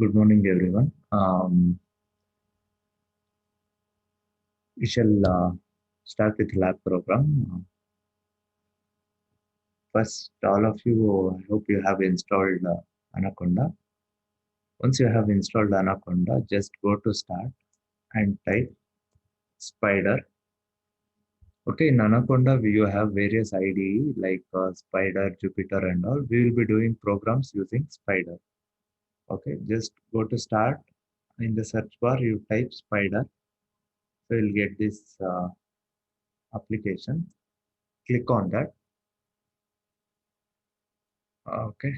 Good morning, everyone. We shall start with lab program. First, all of you, I hope you have installed Anaconda. Once you have installed Anaconda, just go to Start and type Spider. Okay, in Anaconda, you have various IDE like Spider, Jupyter, and all. We will be doing programs using Spider. Okay, just go to Start. In the search bar, you type Spider. So you'll get this application. Click on that. Okay.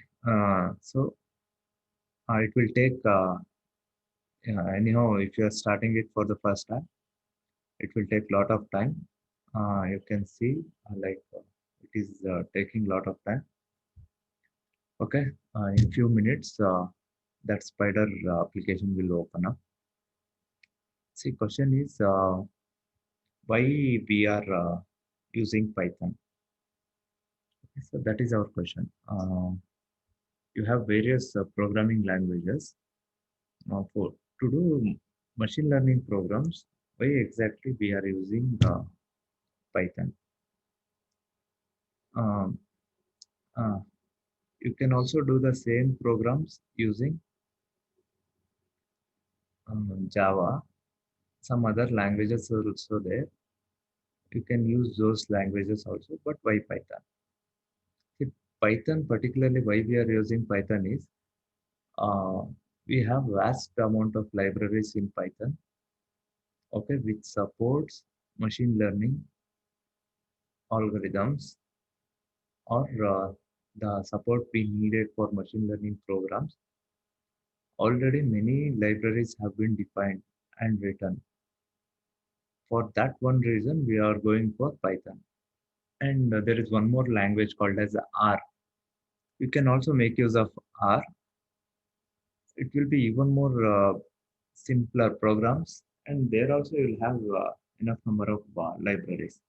It will take, anyhow, if you are starting it for the first time, it will take lot of time. You can see it is taking lot of time. Okay. In few minutes, that Spider application will open up. See, question is why we are using Python. Okay, so that is our question. You have various programming languages. For to do machine learning programs, why exactly we are using Python? Um, uh, you can also do the same programs using Java. Some other languages are also there. You can use those languages also, but why Python? See, Python, particularly why we are using Python is uh, we have vast amount of libraries in Python, okay, which supports machine learning algorithms or the support we needed for machine learning programs. Already many libraries have been defined and written. For that one reason, we are going for Python. And there is one more language called as R. You can also make use of R. It will be even more simpler programs. And there also you'll have enough number of libraries.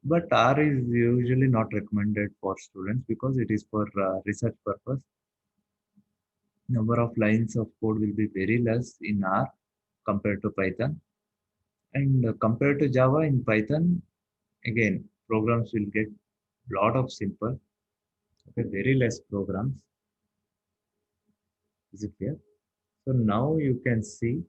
But R is usually not recommended for students because it is for research purpose. Number of lines of code will be very less in R compared to Python. And compared to Java in Python, again, programs will get lot of simple, okay, very less programs. Is it clear? So now you can see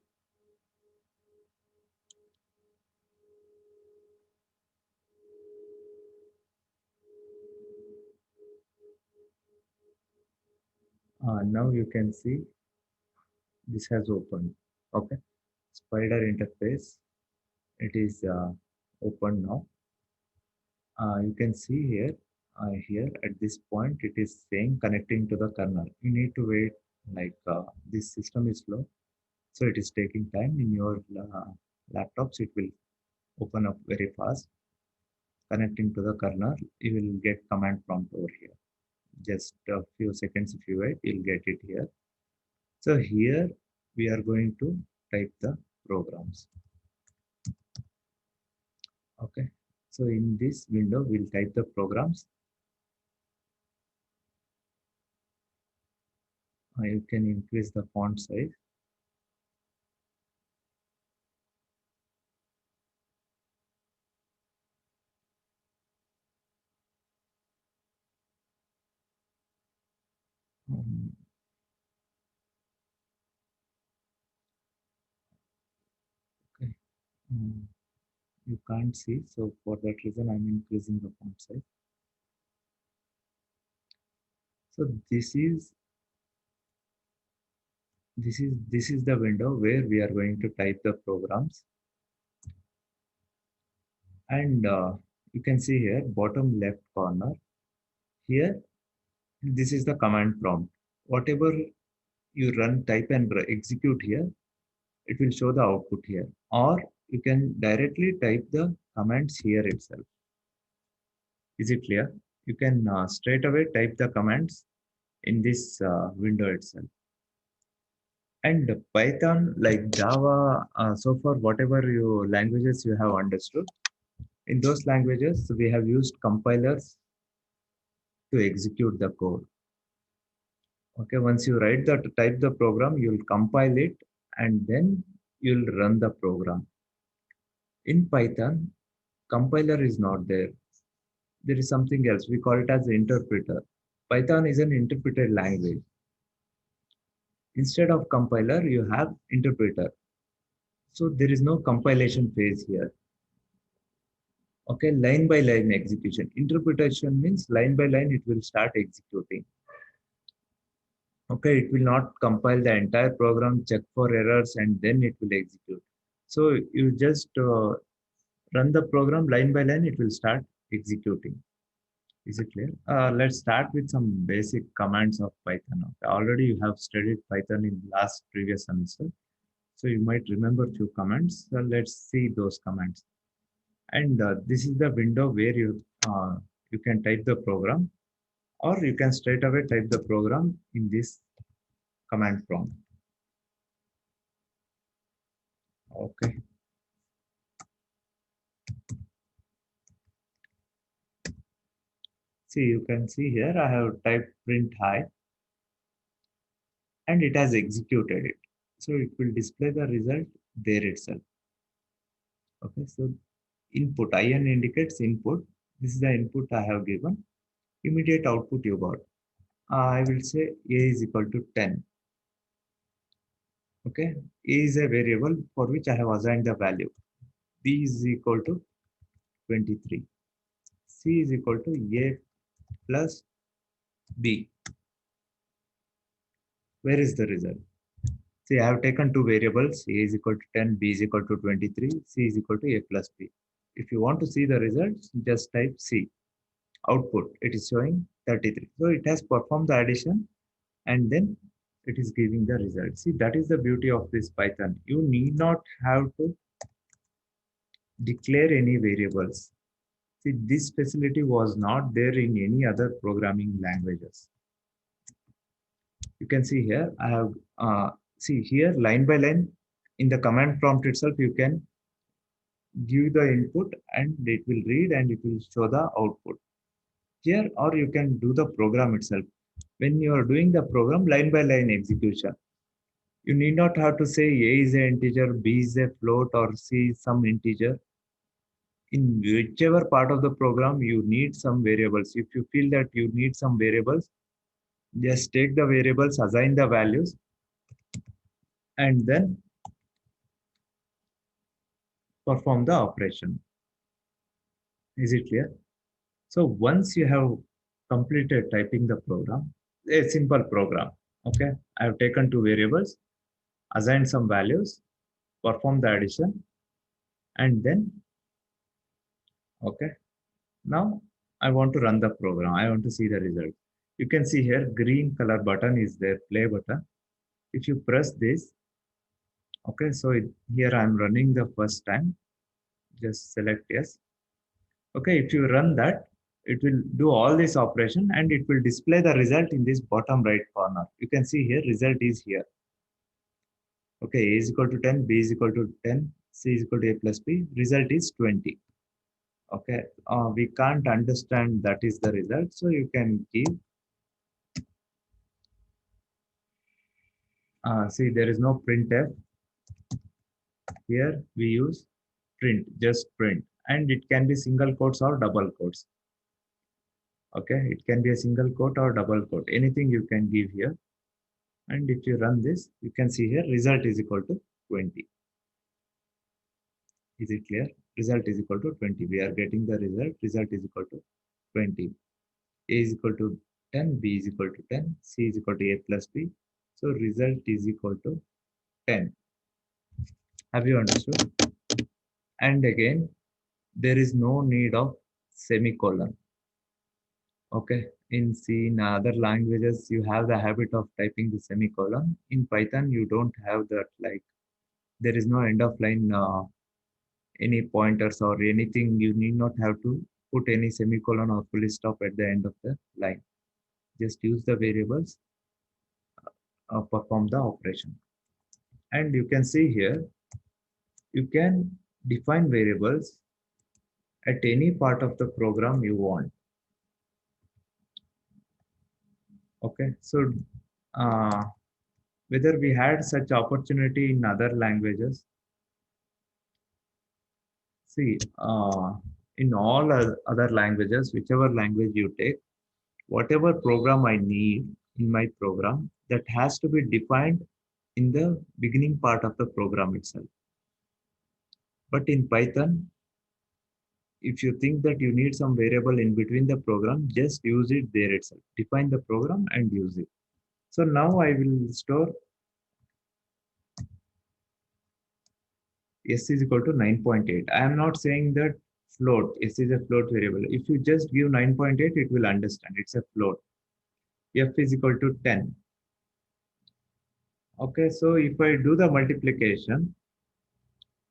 now you can see this has opened. Okay, Spider interface. It is open now. You can see here, here at this point, it is saying connecting to the kernel. You need to wait like this system is slow, so it is taking time. In your laptops, it will open up very fast. Connecting to the kernel, you will get command prompt over here. Just a few seconds if you wait, you'll get it here. So here we are going to type the programs. Okay. So in this window, we'll type the programs. You can increase the font size. Um, okay. Um, you can't see, so for that reason, I'm increasing the font size. So this is the window where we are going to type the programs, and you can see here bottom left corner here. This is the command prompt. Whatever you run, type and execute here, it will show the output here. Or you can directly type the commands here itself. Is it clear? You can straight away type the commands in this window itself. And Python, like Java, so far whatever you languages you have understood, in those languages we have used compilers to execute the code. Okay, once you write the type the program, you'll compile it and then you'll run the program. In Python, compiler is not there. There is something else. We call it as the interpreter. Python is an interpreted language. Instead of compiler, you have interpreter. So there is no compilation phase here. Okay, line by line execution. Interpretation means line by line it will start executing. Okay, it will not compile the entire program, check for errors, and then it will execute. So you just run the program line by line, it will start executing. Is it clear? Let's start with some basic commands of Python. Okay. Already you have studied Python in last previous semester. So you might remember few commands. So let's see those commands. And this is the window where you can type the program, or you can straight away type the program in this command prompt. Okay. See, you can see here I have typed print hi and it has executed it. So it will display the result there itself. Okay, so input, IN indicates input. This is the input I have given. Immediate output you got. I will say A is equal to 10. Okay, A is a variable for which I have assigned the value. B is equal to 23. C is equal to A plus B. Where is the result? See, I have taken two variables, A is equal to 10, B is equal to 23, C is equal to A plus B. If you want to see the results, just type C. Output, it is showing 33. So it has performed the addition and then it is giving the result. See, that is the beauty of this Python. You need not have to declare any variables. See, this facility was not there in any other programming languages. You can see here, I have, see here, line by line, in the command prompt itself, you can give the input and it will read and it will show the output. Here, or you can do the program itself. When you are doing the program line by line execution, you need not have to say A is an integer, B is a float, or C is some integer. In whichever part of the program you need some variables. If you feel that you need some variables, just take the variables, assign the values, and then perform the operation. Is it clear? So once you have completed typing the program, a simple program, okay, I have taken two variables, assigned some values, perform the addition, and then, okay, now I want to run the program. I want to see the result. You can see here, green color button is there, play button. If you press this, okay, so here I'm running the first time, just select yes. Okay, if you run that, it will do all this operation and it will display the result in this bottom right corner. You can see here, result is here. Okay, A is equal to 10, B is equal to 10, C is equal to A plus B, result is 20. Okay, we can't understand that is the result. So you can give, see there is no printf. Here we use print, just print. And it can be single quotes or double quotes. Okay, it can be a single quote or double quote. Anything you can give here. And if you run this, you can see here result is equal to 20. Is it clear? Result is equal to 20. We are getting the result. Result is equal to 20. A is equal to 10, B is equal to 10, C is equal to A plus B. So result is equal to 10. Have you understood? And again, there is no need of semicolon. Okay. In C, in other languages, you have the habit of typing the semicolon. In Python, you don't have that. Like there is no end of line, any pointers or anything. You need not have to put any semicolon or full stop at the end of the line. Just use the variables, perform the operation. And you can see here, you can define variables at any part of the program you want. Okay, so whether we had such opportunity in other languages. See, in all other languages, whichever language you take, whatever program I need in my program, that has to be defined in the beginning part of the program itself. But in Python, if you think that you need some variable in between the program, just use it there itself. Define the program and use it. So now I will store s is equal to 9.8. I am not saying that float, s is a float variable. If you just give 9.8, it will understand it's a float. F is equal to 10. Okay, so if I do the multiplication,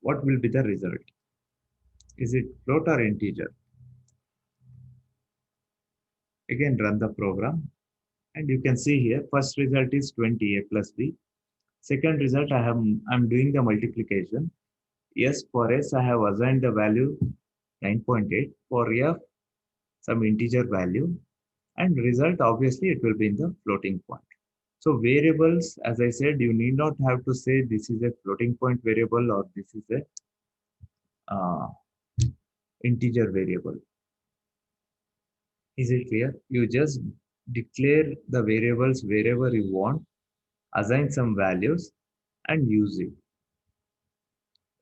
what will be the result? Is it float or integer? Again, run the program. And you can see here, first result is 20, a plus b. Second result, I'm doing the multiplication. Yes, for s, I have assigned the value 9.8. For f, some integer value. And result, obviously, it will be in the floating point. So variables, as I said, you need not have to say this is a floating point variable or this is a integer variable. Is it clear? You just declare the variables wherever you want, assign some values, and use it.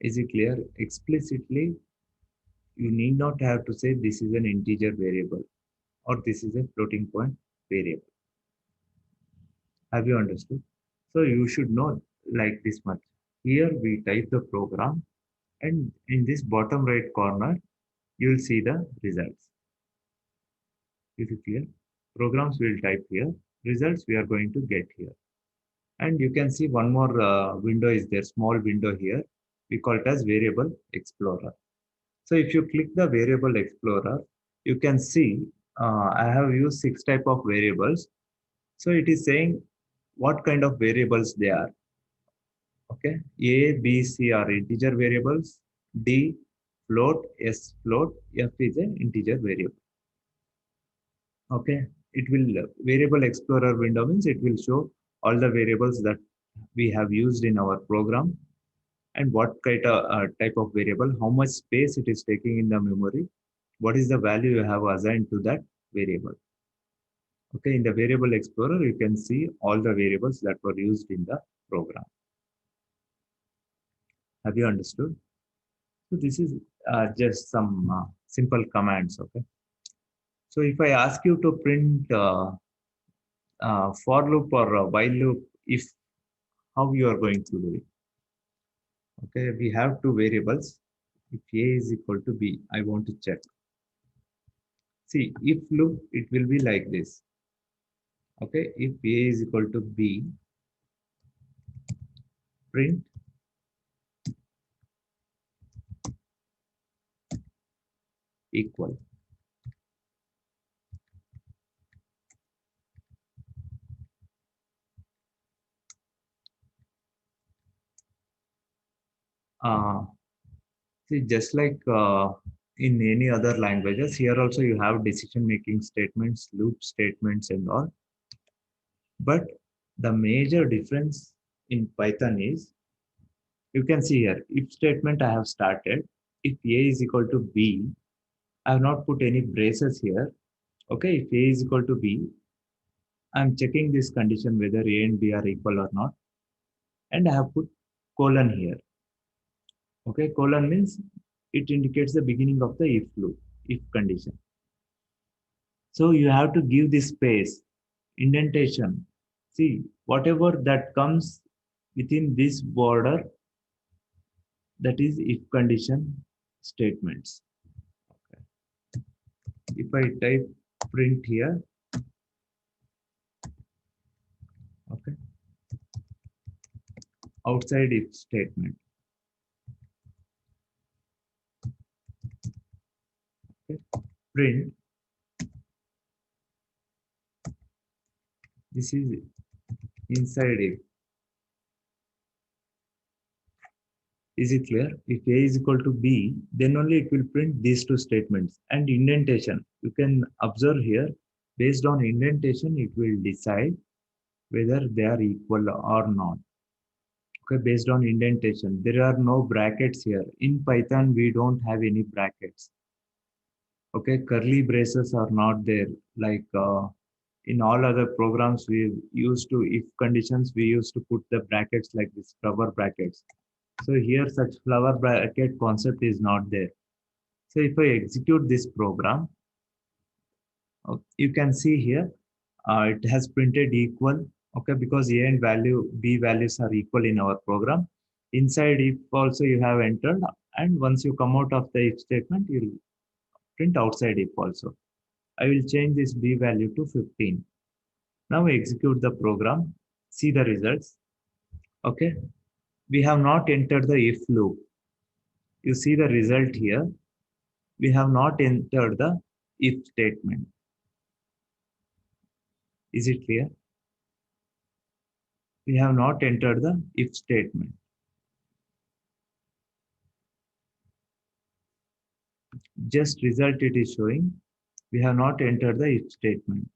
Is it clear? Explicitly, you need not have to say this is an integer variable or this is a floating point variable. Have you understood? So you should know like this much. Here we type the program, and in this bottom right corner, you will see the results. Is it clear? Programs will type here, results we are going to get here. And you can see one more window is there, small window here. We call it as Variable Explorer. So if you click the Variable Explorer, you can see I have used 6 type of variables. So it is saying what kind of variables they are. Okay, A, B, C are integer variables. D, float. S, float. F is an integer variable. Okay, it will Variable Explorer window means it will show all the variables that we have used in our program and what kind of type of variable, how much space it is taking in the memory, what is the value you have assigned to that variable. Okay, in the Variable Explorer, you can see all the variables that were used in the program. Have you understood? So this is just some simple commands. Okay. So if I ask you to print for loop or while loop, if how you are going to do it? Okay, we have two variables. If a is equal to b, I want to check. See, if loop, it will be like this. Okay, if a is equal to b, print equal. See, just like in any other languages, here also you have decision-making statements, loop statements, and all. But the major difference in Python is, you can see here, if statement I have started, if A is equal to B, I have not put any braces here. Okay, if A is equal to B, I'm checking this condition whether A and B are equal or not. And I have put colon here. Okay, colon means it indicates the beginning of the if loop, if condition. So you have to give this space, indentation. See, whatever that comes within this border, that is if condition statements. Okay. If I type print here, okay, outside if statement. Okay, print. This is inside if. Is it clear? If A is equal to B, then only it will print these two statements. And indentation, you can observe here, based on indentation, it will decide whether they are equal or not. Okay, based on indentation. There are no brackets here. In Python, we don't have any brackets. Okay, curly braces are not there. Like in all other programs, we used to, if conditions, we used to put the brackets like this, flower brackets. So here, such flower bracket concept is not there. So if I execute this program, you can see here, it has printed equal. Okay, because A and value, B values are equal in our program. Inside if also you have entered, and once you come out of the if statement, you will print outside if also. I will change this B value to 15. Now execute the program, see the results. Okay, we have not entered the if loop. You see the result here. We have not entered the if statement. Is it clear? We have not entered the if statement. Just result it is showing. We have not entered the if statement.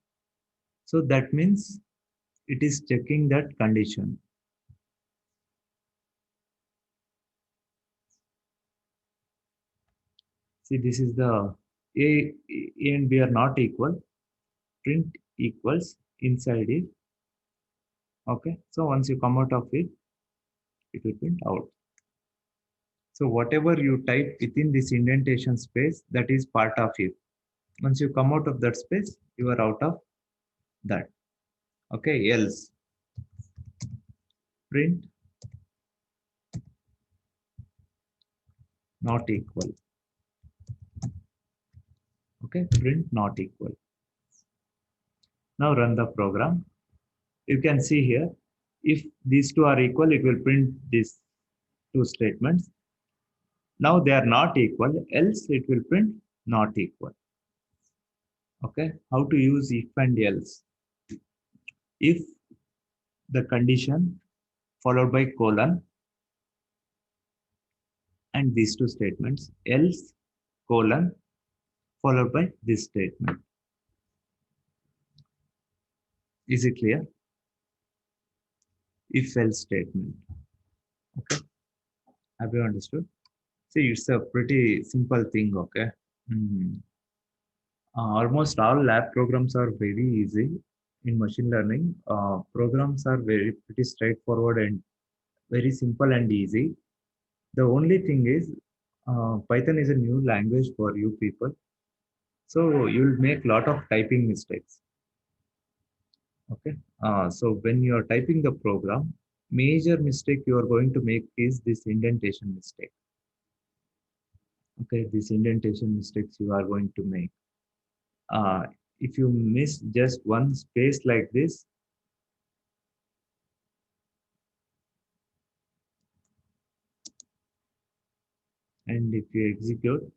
So that means it is checking that condition. See, this is the A and B are not equal. Print equals inside it. Okay. So once you come out of it, it will print out. So whatever you type within this indentation space, that is part of it. Once you come out of that space, you are out of that. Okay. Else print not equal. Okay. Print not equal. Now run the program. You can see here, if these two are equal, it will print these two statements. Now they are not equal, else it will print not equal. Okay, how to use if and else? If the condition followed by colon and these two statements, else colon followed by this statement. Is it clear? If else statement. Okay, have you understood? See, it's a pretty simple thing. Okay. Mhm. Almost all lab programs are very easy in machine learning. Programs are very pretty straightforward and very simple and easy. The only thing is, Python is a new language for you people, so you'll make a lot of typing mistakes. Okay, so when you are typing the program, major mistake you are going to make is this indentation mistake. Okay, this indentation mistakes you are going to make. If you miss just one space like this, and if you execute,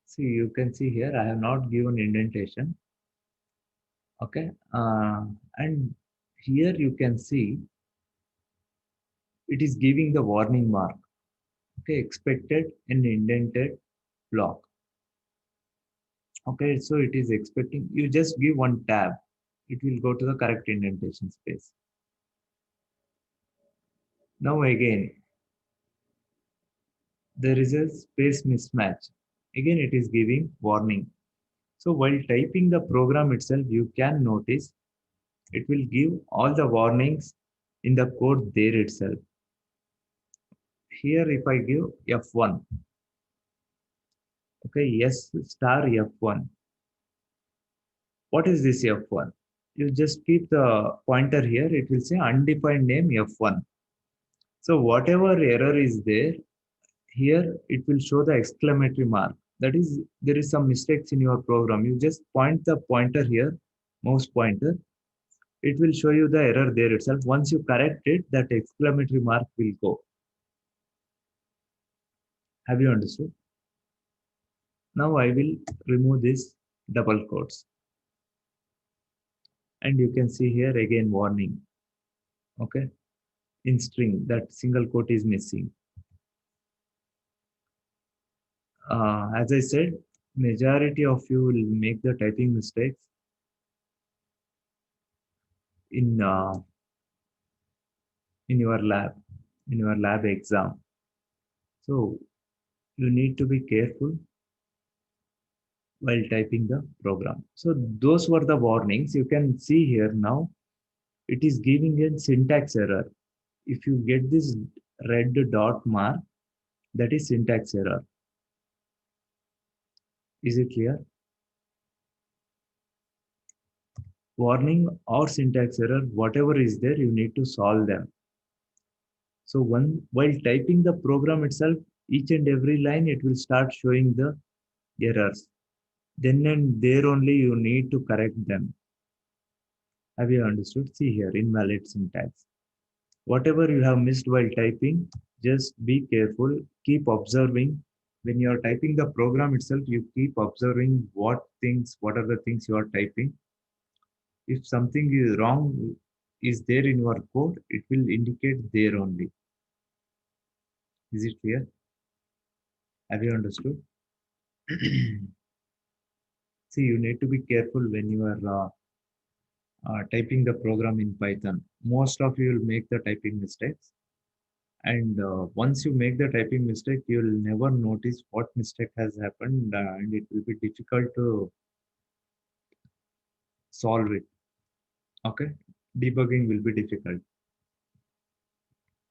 see, you can see here, I have not given indentation. Okay, and here you can see it is giving the warning mark. Okay, expected and indented block. Okay, so it is expecting, you just give one tab, it will go to the correct indentation space. Now again, there is a space mismatch. Again, it is giving warning. So while typing the program itself, you can notice it will give all the warnings in the code there itself. Here, if I give F1, okay, yes, star F1. What is this F1? You just keep the pointer here, it will say undefined name F1. So whatever error is there, here it will show the exclamatory mark. That is, there is some mistakes in your program. You just point the pointer here, mouse pointer, it will show you the error there itself. Once you correct it, that exclamatory mark will go. Have you understood? Now I will remove this double quotes. And you can see here again warning. Okay, in string, that single quote is missing. As I said, majority of you will make the typing mistakes in in your lab, in your lab exam. So you need to be careful while typing the program. So those were the warnings. You can see here now it is giving a syntax error. If you get this red dot mark, that is syntax error. Is it clear? Warning or syntax error, whatever is there, you need to solve them. So while typing the program itself, each and every line, it will start showing the errors. Then and there only you need to correct them. Have you understood? See here, invalid syntax. Whatever you have missed while typing, just be careful. Keep observing. When you are typing the program itself, you keep observing what are the things you are typing. If something is wrong is there in your code, it will indicate there only. Is it clear? Have you understood? See, you need to be careful when you are typing the program in Python. Most of you will make the typing mistakes. And once you make the typing mistake, you'll never notice what mistake has happened, and it will be difficult to solve it. Okay, debugging will be difficult.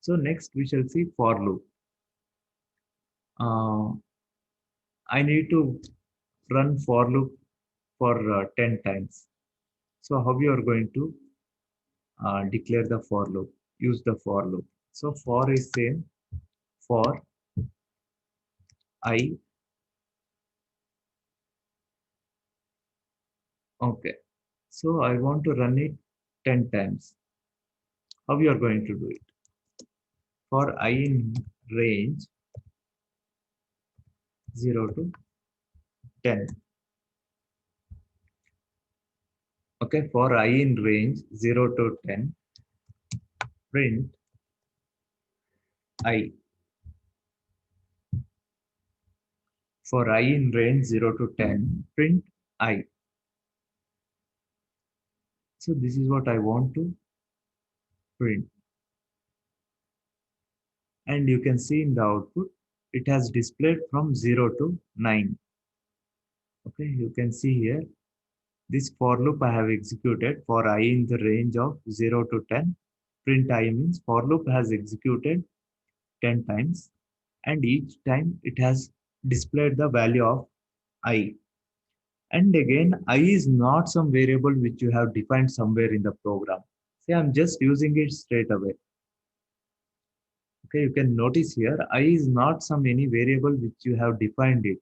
So next we shall see for loop. Uh, I need to run for loop for 10 times. So how you are going to declare the for loop? Use the for loop. So for is same for I. Okay. So I want to run it 10 times. How you are going to do it? For I in range 0 to 10. Okay, for I in range 0 to 10, print I. For I in range 0 to 10, print I. So this is what I want to print. And you can see in the output, it has displayed from 0 to 9. Okay, you can see here, this for loop I have executed for I in the range of 0 to 10. Print I means for loop has executed 10 times, and each time it has displayed the value of I. And again, I is not some variable which you have defined somewhere in the program. See, I'm just using it straight away. Okay, you can notice here, I is not some any variable which you have defined it.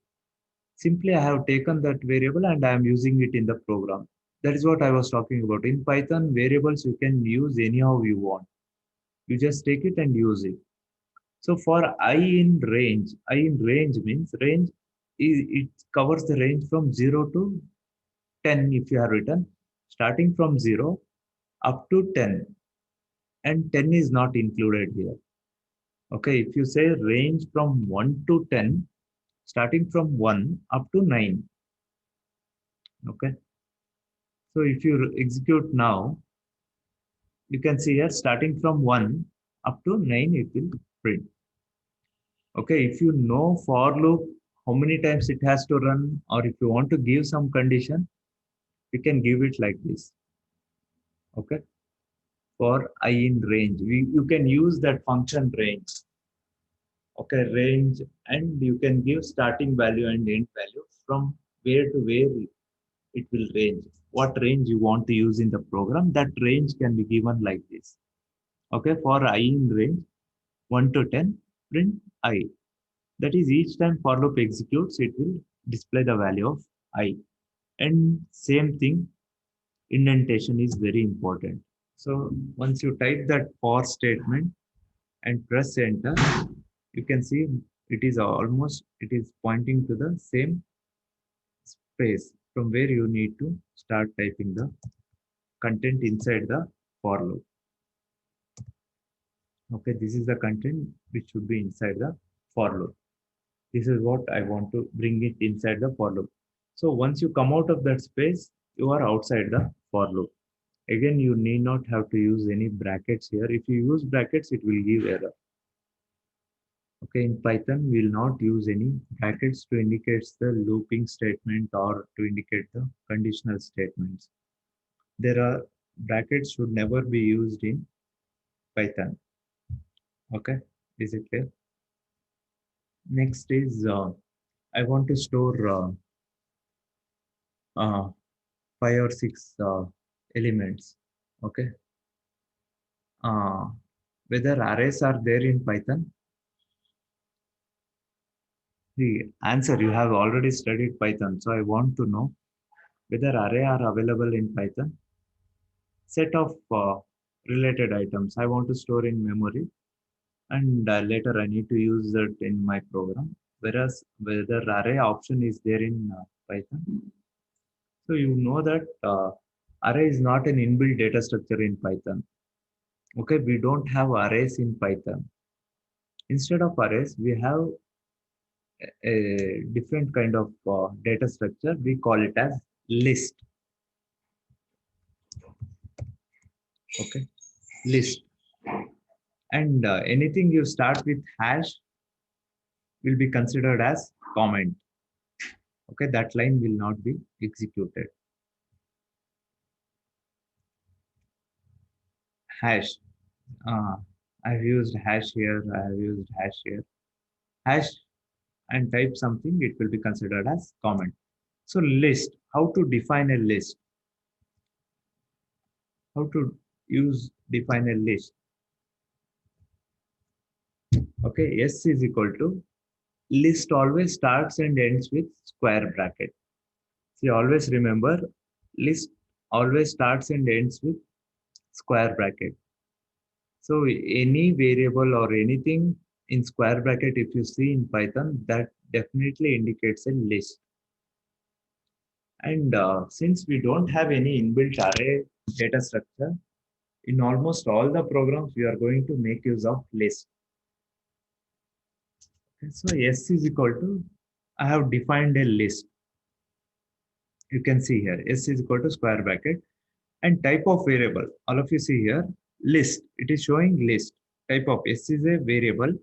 Simply, I have taken that variable and I am using it in the program. That is what I was talking about. In Python, variables you can use anyhow you want. You just take it and use it. So for I in range means range it covers the range from 0 to 10 if you have written, starting from 0 up to 10, and 10 is not included here. Okay, if you say range from 1 to 10, starting from 1 up to 9. Okay, so if you execute now, you can see here starting from 1 up to 9, it will print. Okay, if you know for loop, how many times it has to run, or if you want to give some condition, you can give it like this. Okay, for I in range, you can use that function range. Okay, range, and you can give starting value and end value from where to where it will range. What range you want to use in the program, that range can be given like this. Okay, for I in range 1 to 10, print I. That is each time for loop executes, it will display the value of I. And same thing, indentation is very important. So once you type that for statement and press enter, you can see it is pointing to the same space from where you need to start typing the content inside the for loop. Okay, this is the content which should be inside the for loop. This is what I want to bring it inside the for loop. So once you come out of that space, you are outside the for loop. Again, you need not have to use any brackets here. If you use brackets, it will give error. Okay, in Python, we will not use any brackets to indicate the looping statement or to indicate the conditional statements. There are brackets should never be used in Python. Okay, is it clear? Next is I want to store uh, 5 or 6 elements. Okay, uh, whether arrays are there in Python. The answer, you have already studied Python, so I want to know whether array are available in Python. Set of related items I want to store in memory, and later I need to use that in my program. Whereas whether array option is there in Python. So you know that array is not an inbuilt data structure in Python. Okay, we don't have arrays in Python. Instead of arrays, we have a different kind of data structure. We call it as list. Okay, list. And anything you start with hash will be considered as comment. Okay, that line will not be executed. Hash. Uh, I've used hash here. I have used hash here. Hash and type something, it will be considered as comment. So list. How to define a list? How to define a list? Okay, S is equal to list always starts and ends with square bracket. See, always remember list always starts and ends with square bracket. So any variable or anything in square bracket, if you see in Python, that definitely indicates a list. And since we don't have any inbuilt array data structure, in almost all the programs, we are going to make use of list. Okay, so S is equal to, I have defined a list. You can see here, S is equal to square bracket and type of variable. All of you see here, list. It is showing list. Type of S is a variable.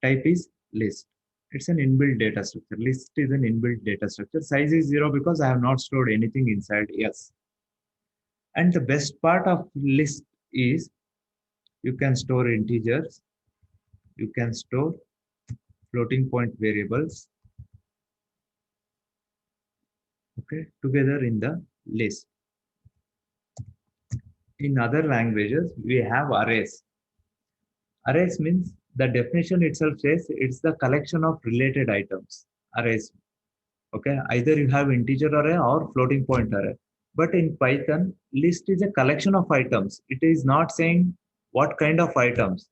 Type is list. It's an inbuilt data structure. List is an inbuilt data structure. Size is 0 because I have not stored anything inside S. And the best part of list is you can store integers, you can store floating point variables, okay, together in the list. In other languages, we have arrays. Arrays means the definition itself says it's the collection of related items. Arrays. Okay, either you have integer array or floating point array. But in Python, list is a collection of items. It is not saying what kind of items.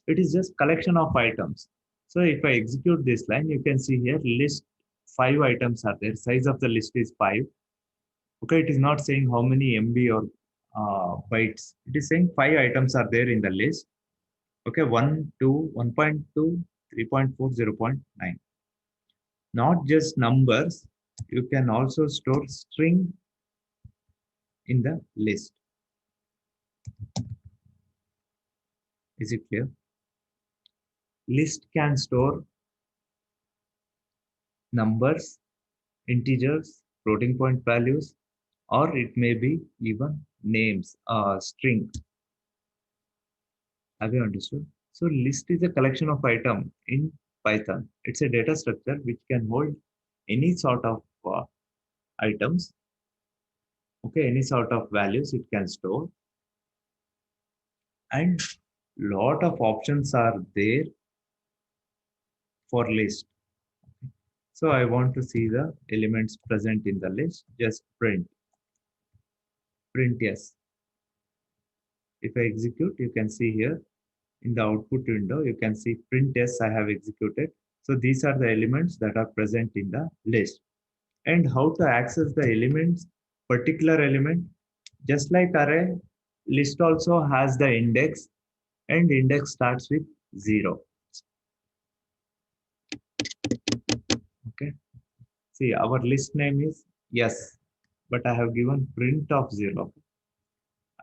It is just collection of items. So if I execute this line, you can see here list 5 items are there. Size of the list is 5. Okay, it is not saying how many MB or bytes. It is saying 5 items are there in the list. Okay, 1, 2, 1.2, 3.4, 0.9. Not just numbers, you can also store string in the list. Is it clear? List can store numbers, integers, floating point values, or it may be even names, string. Have you understood? So list is a collection of item in Python. It's a data structure which can hold any sort of items. Okay, any sort of values it can store, and lot of options are there for list. So I want to see the elements present in the list. Just print yes. If I execute, you can see here in the output window, you can see print yes, I have executed. So these are the elements that are present in the list. And how to access the elements, particular element, just like array, list also has the index. and index starts with 0. Okay. See, our list name is yes, but I have given print of 0.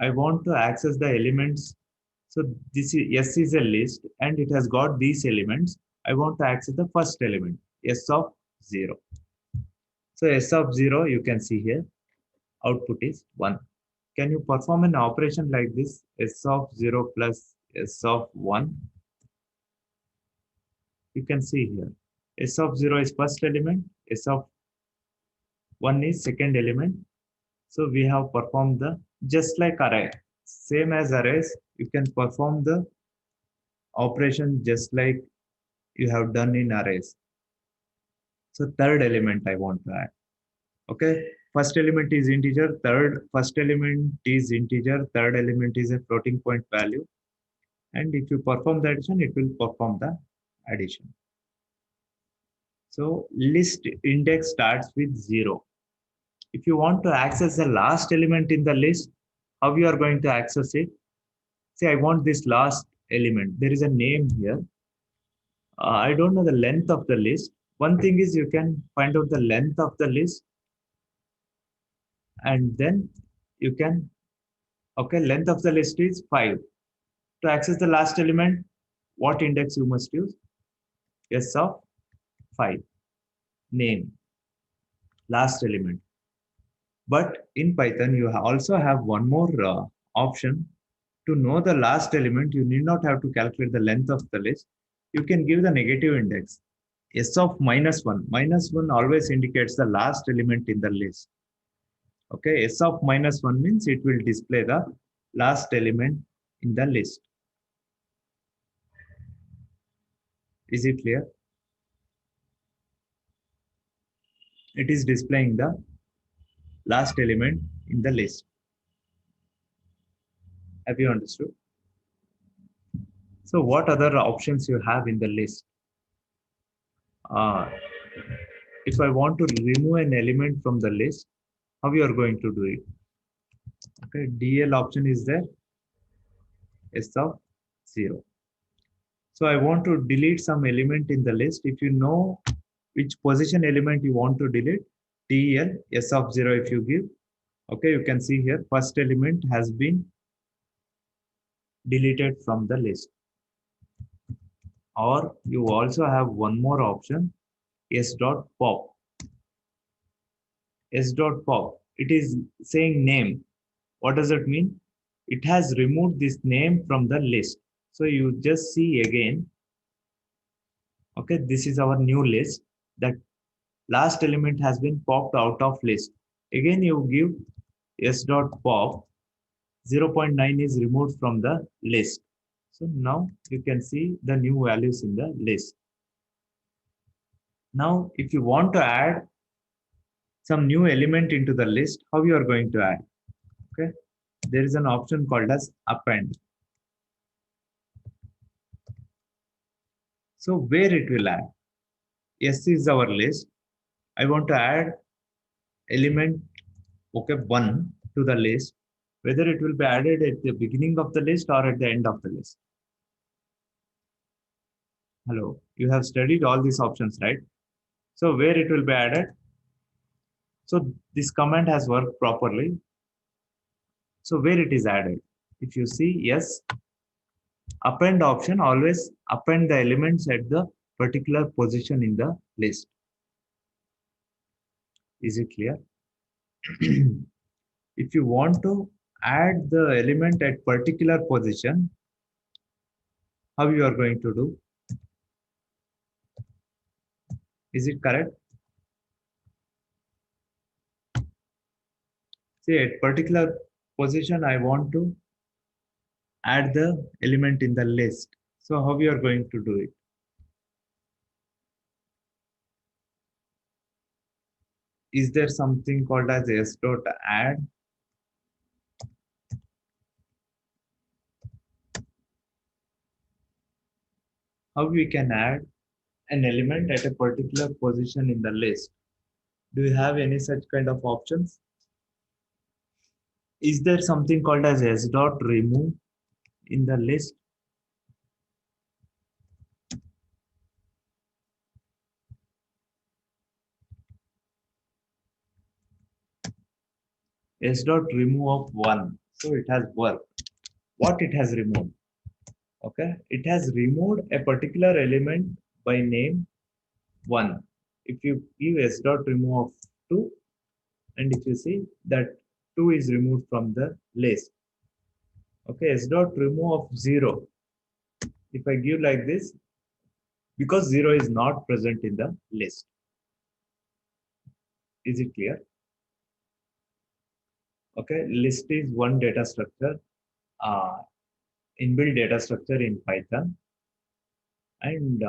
I want to access the elements. So this is S is a list and it has got these elements. I want to access the first element, S of 0. So S of 0, you can see here, output is 1. Can you perform an operation like this? S of 0 plus S of 1. You can see here. S of 0 is first element. S of 1 is second element. So we have performed the, just like array. Same as arrays, you can perform the operation just like you have done in arrays. So third element I want to add. Okay. First element is integer. First element is integer. Third element is a floating point value. And if you perform the addition, it will perform the addition. So list index starts with 0. If you want to access the last element in the list, how you are going to access it? Say I want this last element. There is a name here. I don't know the length of the list. One thing is you can find out the length of the list and then you can, okay, length of the list is 5. To access the last element, what index you must use? S of 5. Name, last element. But in Python, you also have one more option. To know the last element, you need not have to calculate the length of the list. You can give the negative index. S of minus 1. Minus 1 always indicates the last element in the list. Okay, S of minus 1 means it will display the last element in the list. Is it clear? It is displaying the last element in the list. Have you understood? So what other options you have in the list? Uh, if I want to remove an element from the list, how you are going to do it? Okay, DL option is there, S of 0. So I want to delete some element in the list. If you know which position element you want to delete, DL S of 0 if you give, okay, you can see here first element has been deleted from the list. Or you also have one more option, S dot pop. S dot pop. It is saying name. What does it mean? It has removed this name from the list. So you just see again, okay, this is our new list. That last element has been popped out of list. Again, you give S dot pop. 0.9 is removed from the list. So now you can see the new values in the list. Now, if you want to add some new element into the list, how you are going to add? Okay, there is an option called as append. So where it will add? S is our list. I want to add element, okay, 1 to the list. Whether it will be added at the beginning of the list or at the end of the list. Hello, you have studied all these options, right? So where it will be added? So this command has worked properly. So where it is added? If you see, yes, append option always append the elements at the particular position in the list. Is it clear? If you want to add the element at particular position, how you are going to do? Is it correct? See, at particular position, I want to add the element in the list. So how you are going to do it? Is there something called as s dot add? How we can add an element at a particular position in the list? Do you have any such kind of options? Is there something called as s dot remove in the list? S dot remove of 1. So it has work. What it has removed? Okay, it has removed a particular element by name 1. If you give S dot remove of 2, and if you see that 2 is removed from the list. Okay, S dot remove of 0. If I give like this, because 0 is not present in the list. Is it clear? Okay, list is one data structure, uh, inbuilt data structure in Python, and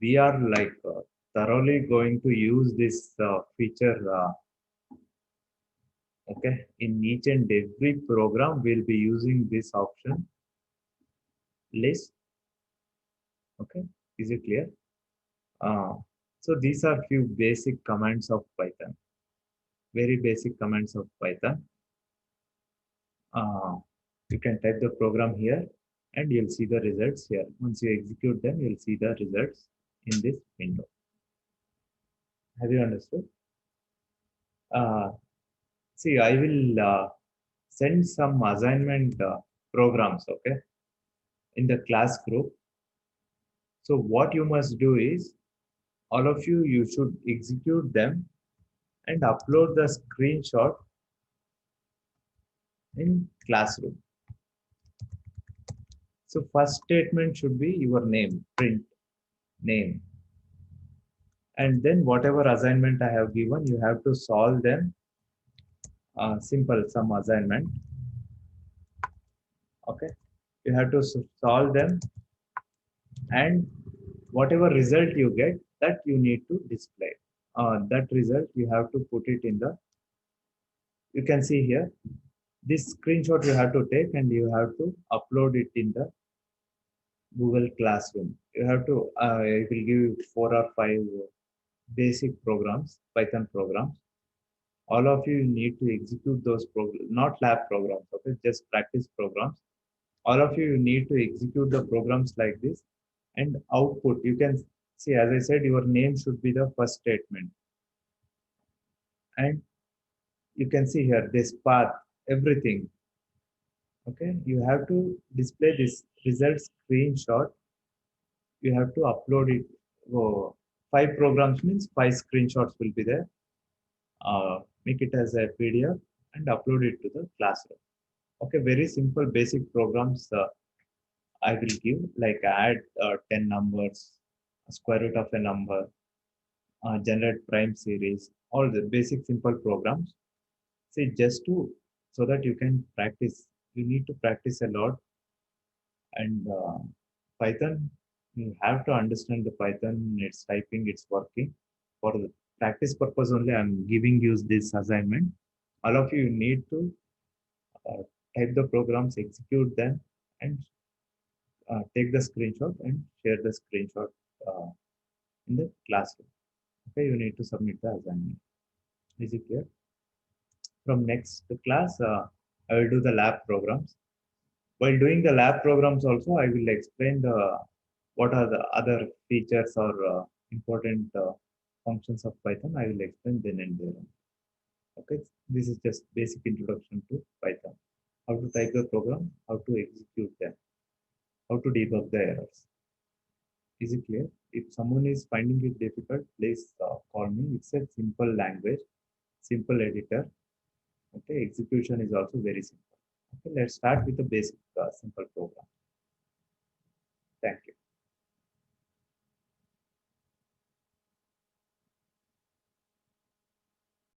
we are like thoroughly going to use this feature. Okay, in each and every program, we'll be using this option list. Okay, is it clear? Uh, so these are few basic commands of Python. Very basic commands of Python. Uh, you can type the program here and you'll see the results here. Once you execute them, you'll see the results in this window. Have you understood? Uh, See, I will send some assignment programs, okay, in the class group. So what you must do is, all of you, you should execute them and upload the screenshot in classroom. So first statement should be your name, print name. And then whatever assignment I have given, you have to solve them. Simple some assignment. Okay. You have to solve them, and whatever result you get, that you need to display. That result you have to put it in the, you can see here, this screenshot you have to take and you have to upload it in the Google Classroom. You have to, I will give you 4 or 5 basic programs, Python programs. All of you need to execute those programs, not lab programs, okay, just practice programs. All of you need to execute the programs like this, and output, you can see, as I said, your name should be the first statement. And you can see here this path, everything. Okay, you have to display this result screenshot. You have to upload it. Oh, 5 programs means 5 screenshots will be there. Make it as a PDF and upload it to the classroom. Okay, very simple basic programs I will give, like add 10 numbers, square root of a number, generate prime series, all the basic simple programs. See, just to, so that you can practice, you need to practice a lot. And Python, you have to understand the Python, its typing, its working. For the practice purpose only, I'm giving you this assignment. All of you need to uh, type the programs, execute them, and take the screenshot and share the screenshot uh, in the classroom. Okay, you need to submit the assignment. Is it clear? From next class, I will do the lab programs. While doing the lab programs also, I will explain the what are the other features or important functions of Python. I will explain then and there. Okay, this is just basic introduction to Python. How to type the program, how to execute them, how to debug the errors. Is it clear? If someone is finding it difficult, please call me. It's a simple language, simple editor. Okay, execution is also very simple. Okay, let's start with the basic simple program.